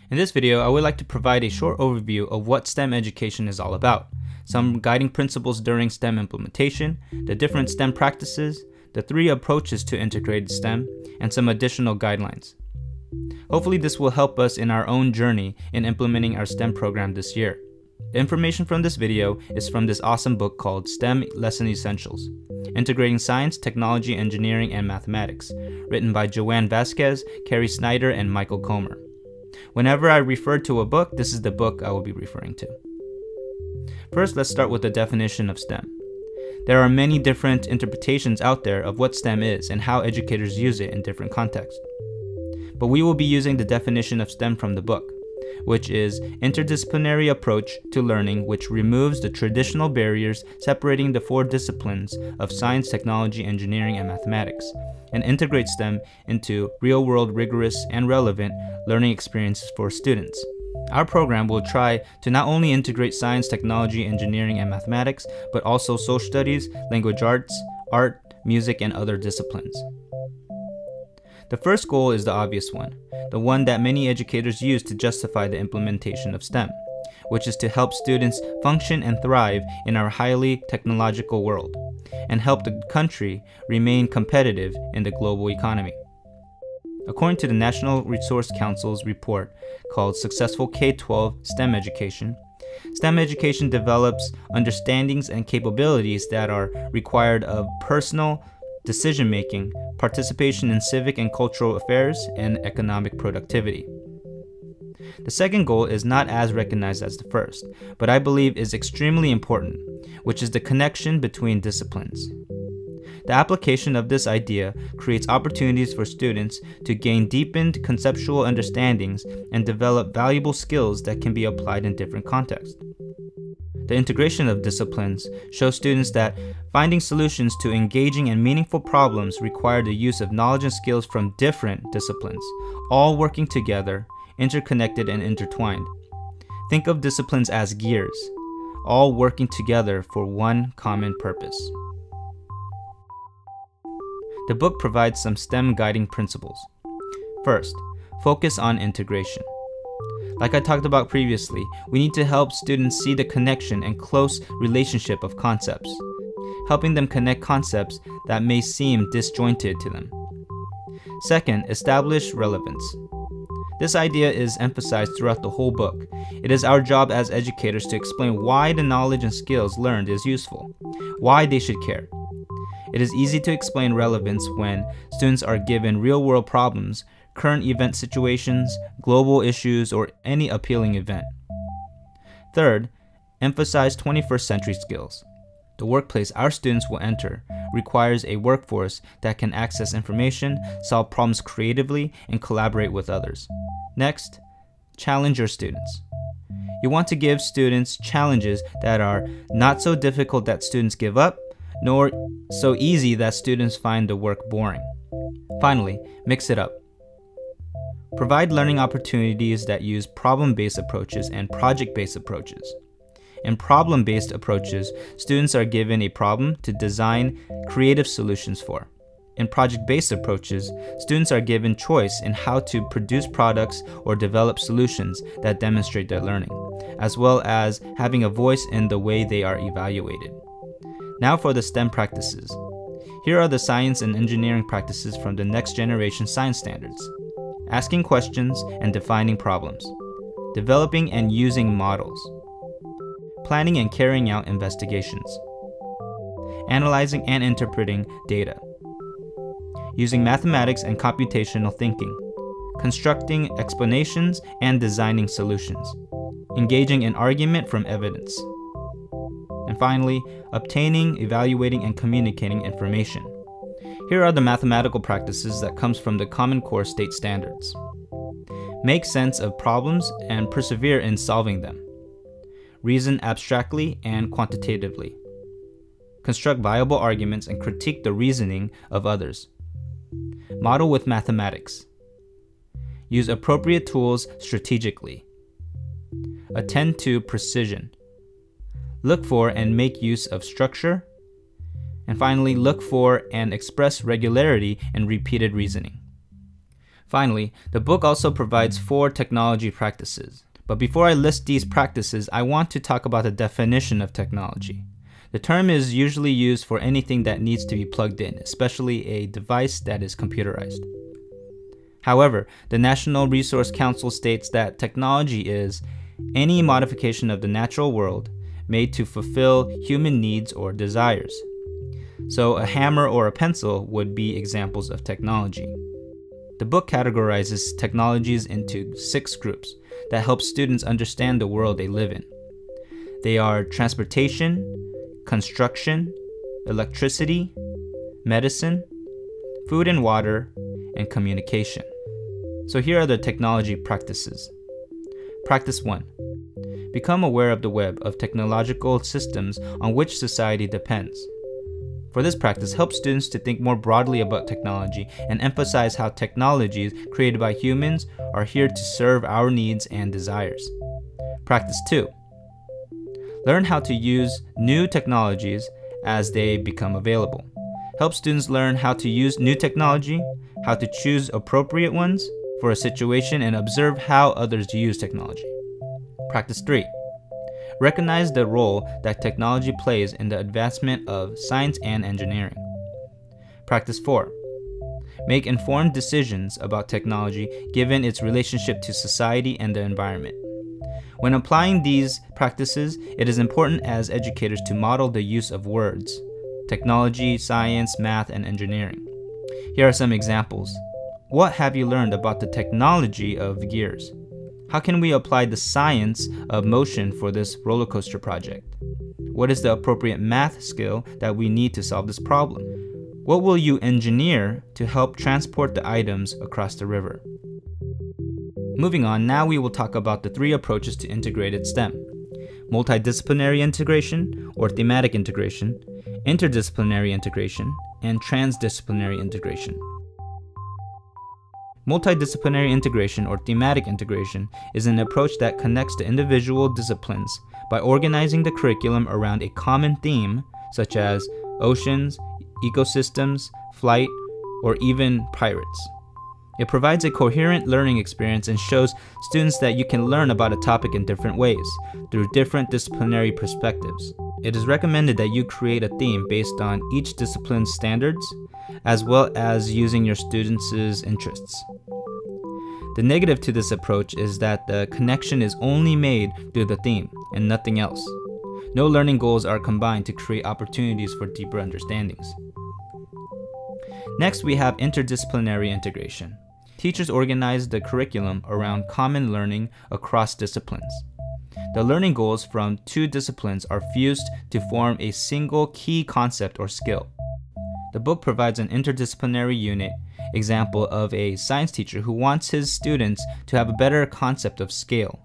In this video, I would like to provide a short overview of what STEM education is all about, some guiding principles during STEM implementation, the different STEM practices, the 3 approaches to integrated STEM, and some additional guidelines. Hopefully this will help us in our own journey in implementing our STEM program this year. The information from this video is from this awesome book called STEM Lesson Essentials, Integrating Science, Technology, Engineering, and Mathematics, written by Joanne Vasquez, Carrie Snyder, and Michael Comer. Whenever I refer to a book, this is the book I will be referring to. First, let's start with the definition of STEM. There are many different interpretations out there of what STEM is and how educators use it in different contexts. But we will be using the definition of STEM from the book, which is interdisciplinary approach to learning which removes the traditional barriers separating the 4 disciplines of science, technology, engineering, and mathematics, and integrates them into real-world, rigorous, and relevant learning experiences for students. Our program will try to not only integrate science, technology, engineering, and mathematics, but also social studies, language arts, art, music, and other disciplines. The first goal is the obvious one, the one that many educators use to justify the implementation of STEM, which is to help students function and thrive in our highly technological world, and help the country remain competitive in the global economy. According to the National Resource Council's report called Successful K-12 STEM Education, STEM education develops understandings and capabilities that are required of personal decision-making, participation in civic and cultural affairs, and economic productivity. The second goal is not as recognized as the first, but I believe is extremely important, which is the connection between disciplines. The application of this idea creates opportunities for students to gain deepened conceptual understandings and develop valuable skills that can be applied in different contexts. The integration of disciplines shows students that finding solutions to engaging and meaningful problems require the use of knowledge and skills from different disciplines, all working together, interconnected and intertwined. Think of disciplines as gears, all working together for one common purpose. The book provides some STEM guiding principles. First, focus on integration. Like I talked about previously, we need to help students see the connection and close relationship of concepts, helping them connect concepts that may seem disjointed to them. Second, establish relevance. This idea is emphasized throughout the whole book. It is our job as educators to explain why the knowledge and skills learned is useful, why they should care. It is easy to explain relevance when students are given real-world problems, current event situations, global issues, or any appealing event. Third, emphasize 21st century skills. The workplace our students will enter requires a workforce that can access information, solve problems creatively, and collaborate with others. Next, challenge your students. You want to give students challenges that are not so difficult that students give up, nor so easy that students find the work boring. Finally, mix it up. Provide learning opportunities that use problem-based approaches and project-based approaches. In problem-based approaches, students are given a problem to design creative solutions for. In project-based approaches, students are given choice in how to produce products or develop solutions that demonstrate their learning, as well as having a voice in the way they are evaluated. Now for the STEM practices. Here are the science and engineering practices from the next generation science standards. Asking questions and defining problems. Developing and using models. Planning and carrying out investigations. Analyzing and interpreting data. Using mathematics and computational thinking. Constructing explanations and designing solutions. Engaging in argument from evidence. And finally, obtaining, evaluating, and communicating information. Here are the mathematical practices that comes from the Common Core state standards. Make sense of problems and persevere in solving them. Reason abstractly and quantitatively. Construct viable arguments and critique the reasoning of others. Model with mathematics. Use appropriate tools strategically. Attend to precision. Look for and make use of structure. And finally, look for and express regularity and repeated reasoning. Finally, the book also provides 4 technology practices. But before I list these practices, I want to talk about the definition of technology. The term is usually used for anything that needs to be plugged in, especially a device that is computerized. However, the National Resource Council states that technology is any modification of the natural world made to fulfill human needs or desires. So a hammer or a pencil would be examples of technology. The book categorizes technologies into 6 groups that help students understand the world they live in. They are transportation, construction, electricity, medicine, food and water, and communication. So here are the technology practices. Practice 1. Become aware of the web of technological systems on which society depends. For this practice, help students to think more broadly about technology and emphasize how technologies created by humans are here to serve our needs and desires. Practice 2. Learn how to use new technologies as they become available. Help students learn how to use new technology, how to choose appropriate ones for a situation, and observe how others use technology. Practice 3. Recognize the role that technology plays in the advancement of science and engineering. Practice 4. Make informed decisions about technology given its relationship to society and the environment. When applying these practices, it is important as educators to model the use of words: technology, science, math, and engineering. Here are some examples. What have you learned about the technology of gears? How can we apply the science of motion for this roller coaster project? What is the appropriate math skill that we need to solve this problem? What will you engineer to help transport the items across the river? Moving on, now we will talk about the 3 approaches to integrated STEM: multidisciplinary integration or thematic integration, interdisciplinary integration, and transdisciplinary integration. Multidisciplinary integration or thematic integration is an approach that connects the individual disciplines by organizing the curriculum around a common theme, such as oceans, ecosystems, flight, or even pirates. It provides a coherent learning experience and shows students that you can learn about a topic in different ways, through different disciplinary perspectives. It is recommended that you create a theme based on each discipline's standards, as well as using your students' interests. The negative to this approach is that the connection is only made through the theme and nothing else. No learning goals are combined to create opportunities for deeper understandings. Next, we have interdisciplinary integration. Teachers organize the curriculum around common learning across disciplines. The learning goals from 2 disciplines are fused to form a single key concept or skill. The book provides an interdisciplinary unit example of a science teacher who wants his students to have a better concept of scale,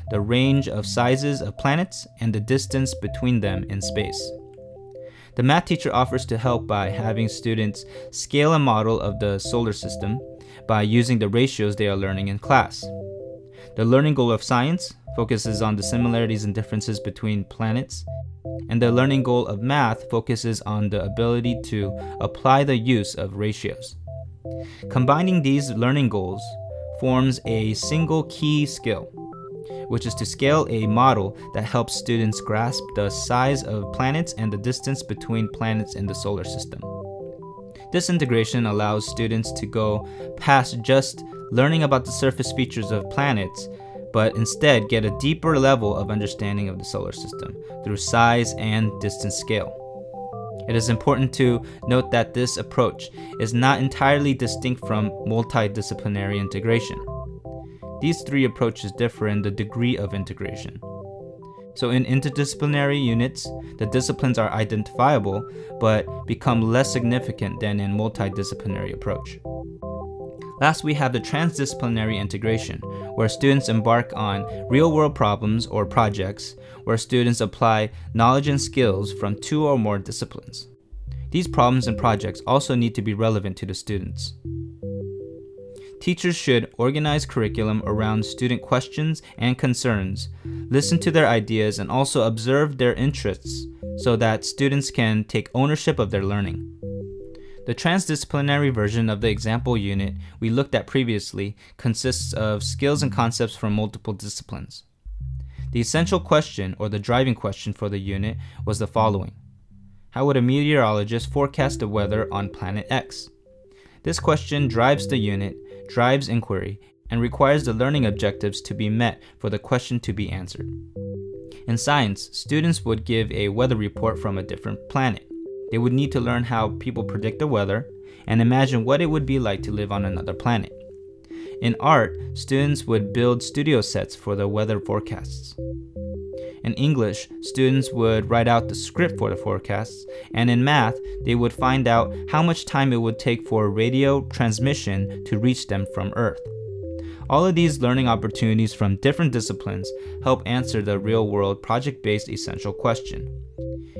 the range of sizes of planets, and the distance between them in space. The math teacher offers to help by having students scale a model of the solar system by using the ratios they are learning in class. The learning goal of science focuses on the similarities and differences between planets, and the learning goal of math focuses on the ability to apply the use of ratios. Combining these learning goals forms a single key skill, which is to scale a model that helps students grasp the size of planets and the distance between planets in the solar system. This integration allows students to go past just learning about the surface features of planets, but instead get a deeper level of understanding of the solar system through size and distance scale. It is important to note that this approach is not entirely distinct from multidisciplinary integration. These 3 approaches differ in the degree of integration. So in interdisciplinary units, the disciplines are identifiable but become less significant than in multidisciplinary approach. Last, we have the transdisciplinary integration, where students embark on real-world problems or projects where students apply knowledge and skills from 2 or more disciplines. These problems and projects also need to be relevant to the students. Teachers should organize curriculum around student questions and concerns, listen to their ideas, and also observe their interests so that students can take ownership of their learning. The transdisciplinary version of the example unit we looked at previously consists of skills and concepts from multiple disciplines. The essential question, or the driving question for the unit, was the following. How would a meteorologist forecast the weather on planet X? This question drives the unit, drives inquiry, and requires the learning objectives to be met for the question to be answered. In science, students would give a weather report from a different planet. They would need to learn how people predict the weather and imagine what it would be like to live on another planet. In art, students would build studio sets for the weather forecasts. In English, students would write out the script for the forecasts, and in math, they would find out how much time it would take for radio transmission to reach them from Earth. All of these learning opportunities from different disciplines help answer the real-world project-based essential question.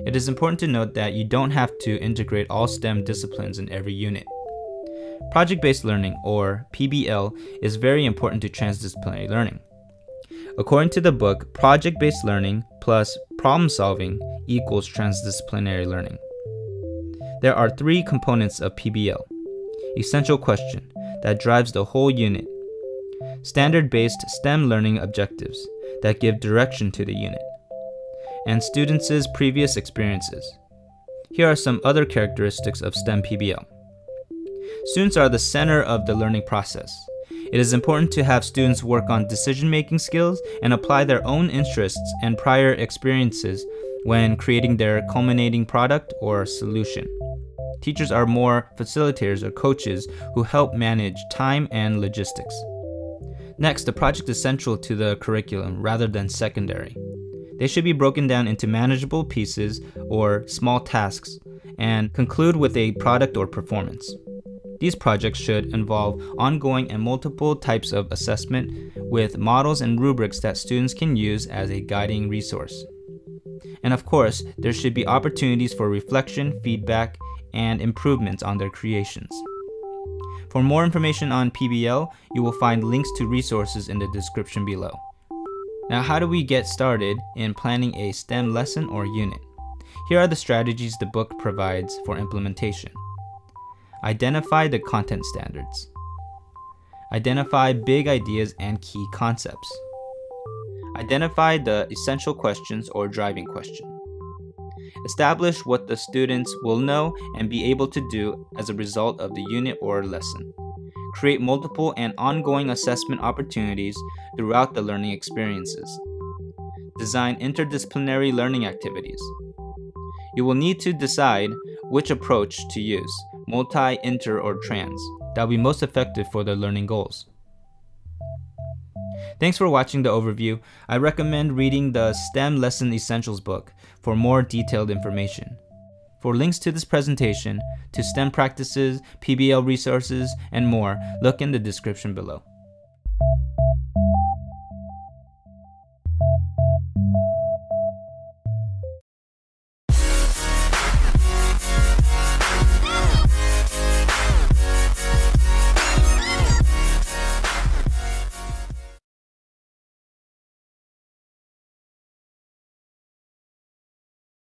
It is important to note that you don't have to integrate all STEM disciplines in every unit. Project-based learning, or PBL, is very important to transdisciplinary learning. According to the book, project-based learning plus problem-solving equals transdisciplinary learning. There are 3 components of PBL. Essential question, that drives the whole unit. Standard-based STEM learning objectives, that give direction to the unit. And students' previous experiences. Here are some other characteristics of STEM PBL. Students are the center of the learning process. It is important to have students work on decision-making skills and apply their own interests and prior experiences when creating their culminating product or solution. Teachers are more facilitators or coaches who help manage time and logistics. Next, the project is central to the curriculum rather than secondary. They should be broken down into manageable pieces or small tasks and conclude with a product or performance. These projects should involve ongoing and multiple types of assessment with models and rubrics that students can use as a guiding resource. And of course, there should be opportunities for reflection, feedback, and improvements on their creations. For more information on PBL, you will find links to resources in the description below. Now, how do we get started in planning a STEM lesson or unit? Here are the strategies the book provides for implementation. Identify the content standards. Identify big ideas and key concepts. Identify the essential questions or driving question. Establish what the students will know and be able to do as a result of the unit or lesson. Create multiple and ongoing assessment opportunities throughout the learning experiences. Design interdisciplinary learning activities. You will need to decide which approach to use, multi, inter, or trans, that will be most effective for the learning goals. Thanks for watching the overview. I recommend reading the STEM Lesson Essentials book for more detailed information. For links to this presentation, to STEM practices, PBL resources, and more, look in the description below.